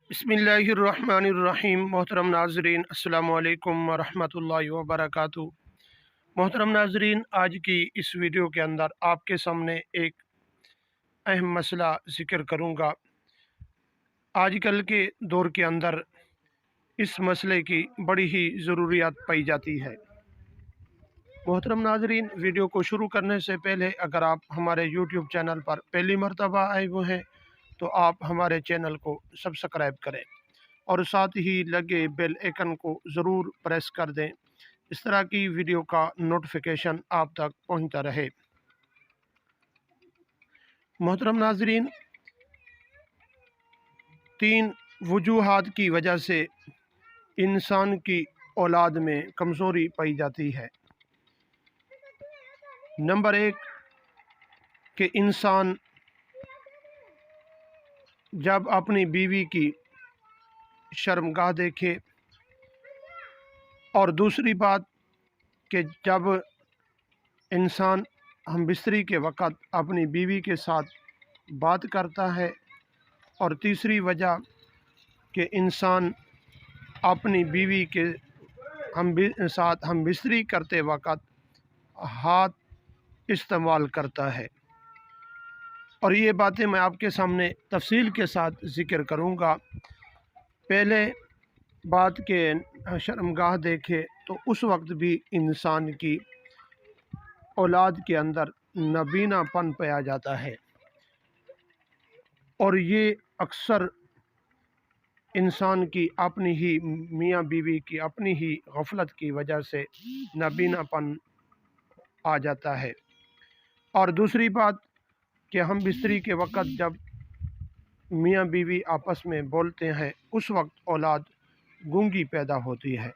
बिस्मिल्लाहिर्रहमानिर्रहीम। मोहतरम नाजरीन, अस्सलाम वालेकुम वरहमतुल्लाहि वबरकातुहू। मोहतरम नाजरीन, आज की इस वीडियो के अंदर आपके सामने एक अहम मसला ज़िक्र करूँगा। आजकल के दौर के अंदर इस मसले की बड़ी ही ज़रूरियात पाई जाती है। मोहतरम नाजरीन, वीडियो को शुरू करने से पहले अगर आप हमारे यूट्यूब चैनल पर पहली मरतबा आए हुए हैं तो आप हमारे चैनल को सब्सक्राइब करें और साथ ही लगे बेल आइकन को ज़रूर प्रेस कर दें। इस तरह की वीडियो का नोटिफिकेशन आप तक पहुंचता रहे। मोहतरम नाजरीन, 3 वजूहात की वजह से इंसान की औलाद में कमज़ोरी पाई जाती है। नंबर 1 कि इंसान जब अपनी बीवी की शर्मगाह देखे, और दूसरी बात कि जब इंसान हम बिस्तरी के वक़्त अपनी बीवी के साथ बात करता है, और तीसरी वजह कि इंसान अपनी बीवी के साथ हम बिस्तरी करते वक़्त हाथ इस्तेमाल करता है। और ये बातें मैं आपके सामने तफसील के साथ ज़िक्र करूँगा। पहले बात के शर्मगाह देखे तो उस वक्त भी इंसान की औलाद के अंदर नबीनापन पाया जाता है, और ये अक्सर इंसान की अपनी ही मियाँ बीवी की अपनी ही गफलत की वजह से नबीनापन आ जाता है। और दूसरी बात कि हम बिस्तरी के वक़्त जब मियाँ बीवी आपस में बोलते हैं उस वक्त औलाद गूंगी पैदा होती है,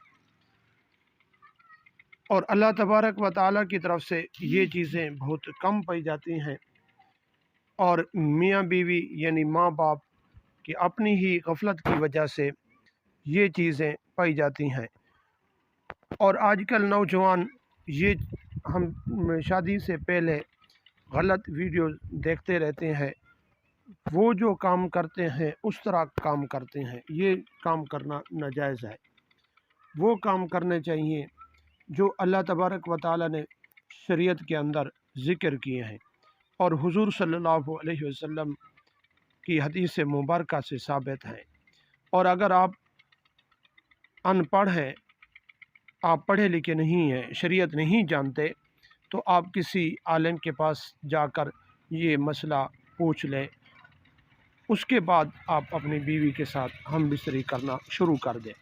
और अल्लाह तबारक व तआला की तरफ से ये चीज़ें बहुत कम पाई जाती हैं, और मियाँ बीवी यानी माँ बाप की अपनी ही गफलत की वजह से ये चीज़ें पाई जाती हैं। और आजकल नौजवान ये हम शादी से पहले गलत वीडियो देखते रहते हैं, वो जो काम करते हैं उस तरह काम करते हैं। ये काम करना नाजायज़ है। वो काम करने चाहिए जो अल्लाह तबारक व तआला ने शरीयत के अंदर ज़िक्र किए हैं, और हुज़ूर सल्लल्लाहु अलैहि वसल्लम की हदीस मुबारका से साबित हैं। और अगर आप अनपढ़ हैं, आप पढ़े लिखे नहीं हैं, शरीयत नहीं जानते, तो आप किसी आलिम के पास जाकर ये मसला पूछ लें। उसके बाद आप अपनी बीवी के साथ हम बिस्तरी करना शुरू कर दें।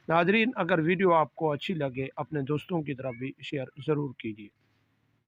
नाज़रीन, अगर वीडियो आपको अच्छी लगे अपने दोस्तों की तरफ भी शेयर ज़रूर कीजिए।